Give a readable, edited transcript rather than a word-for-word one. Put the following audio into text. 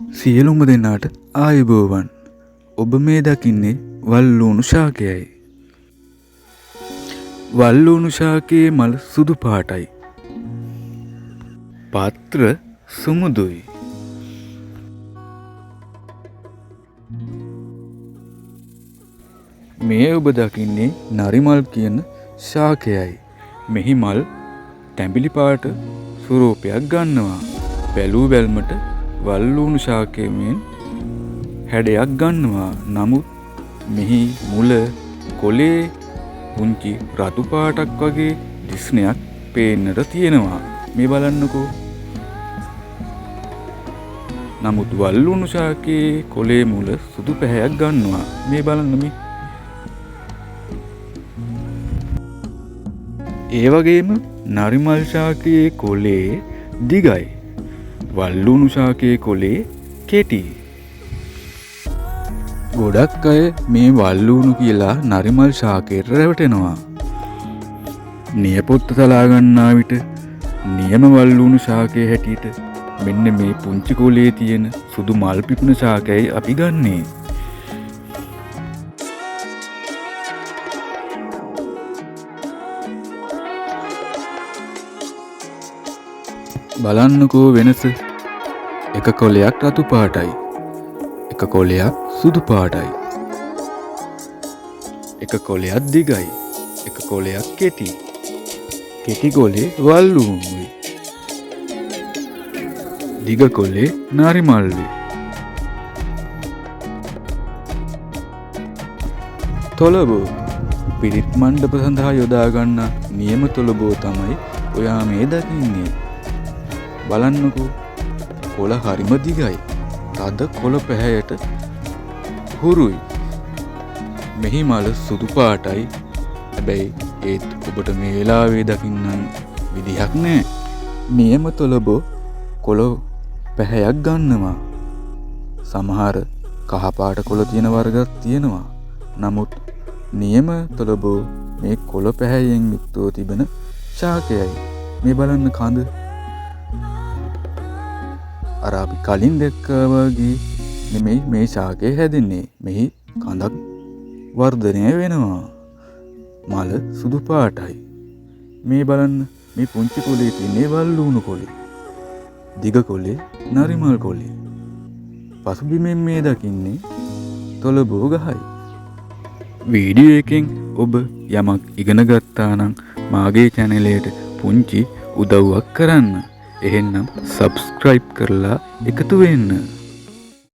සියලුම දෙනාට ආයුබෝවන්. ඔබ මේ දකින්නේ වල්ලුණු ශාකයයි. වල්ලුණු ශාකයේ මල් සුදු පාටයි. පත්‍ර සුමුදුයි. මේ ඔබ දකින්නේ නරිමල් කියන ශාකයයි. මෙහි මල් තැඹිලි පාට ස්වරූපයක් ගන්නවා. බැලූ බැල්මට වල්ලුණු ශාකයෙන් හැඩයක් ගන්නවා. නමුත් මෙහි මුල කොලේ පුංචි රතු පාටක් වගේ දිස්නයක් පේන්නට තියෙනවා. මේ බලන්නකෝ. නමුත් වල්ලුණු ශාකයේ කොලේ මුල සුදු පැහැයක් ගන්නවා. මේ බලන්න මේ. ඒ වගේම නරිමල් ශාකයේ කොලේ දිගයි. වල්ලුණු ශාකයේ කොලේ කෙටි. ගොඩක් අය මේ වල්ලුණු කියලා නරිමල් ශාකයට රැවටෙනවා. නියපොත්ත තලා ගන්නා විට නියම වල්ලුණු ශාකයේ හැටියට මෙන්න මේ පුංචි කොලේ තියෙන සුදු මල් පිපුණ ශාකයයි අපි ගන්නේ. බලන්නකෝ වෙනස. එක කොලයක් රතු පාටයි. එක කොලයක් සුදු පාටයි. එක කොලයක් දිගයි. එක කොලයක් කෙටි. කෙටි කොලේ වල්ලුණුයි. දිග කොලේ නරිමල්යි. තොලබෝ පිරිත් මණ්ඩප සඳහා යොදා ගන්න නියම තොලබෝ තමයි ඔයා මේ දකින්නේ. බලන්නකෝ. කොළ හරිම දිගයි. තද කොළ පැහැයට හුරුයි. මෙහි මල සුදු පාටයි. හැබැයි ඒත් ඔබට මේ වෙලාවේ දකින්න විදිහක් නෑ. නියම තොලබෝ කොළ පැහැයක් ගන්නවා. සමහර කහ පාට කොළ තියෙන වර්ගත් තියෙනවා. නමුත් නියම තොලබෝ මේ කොළ පැහැයෙන් යුක්තව තිබෙන ශාකයයි. මේ බලන්න කඳ. අර අපි කලින් දැක්කා වගේ නෙමෙයි මේ ශාකය හැදෙන්නේ. මෙහි කඳක් වර්ධනය වෙනවා. මල සුදු පාටයි. මේ බලන්න මේ පුංචි කොලේ තියෙන්නේ වල්ලුණු කොලේ. දිග කොලේ නරිමල් කොලේ. පසුබිමෙන් මේ දකින්නේ තොලබෝ ගහයි. වීඩියෝ එකෙන් ඔබ යමක් ඉගෙන ගත්තා නම් මාගේ channelයට පුංචි උදව්වක් කරන්න. එහෙනම් subscribe කරලා එකතු වෙන්න.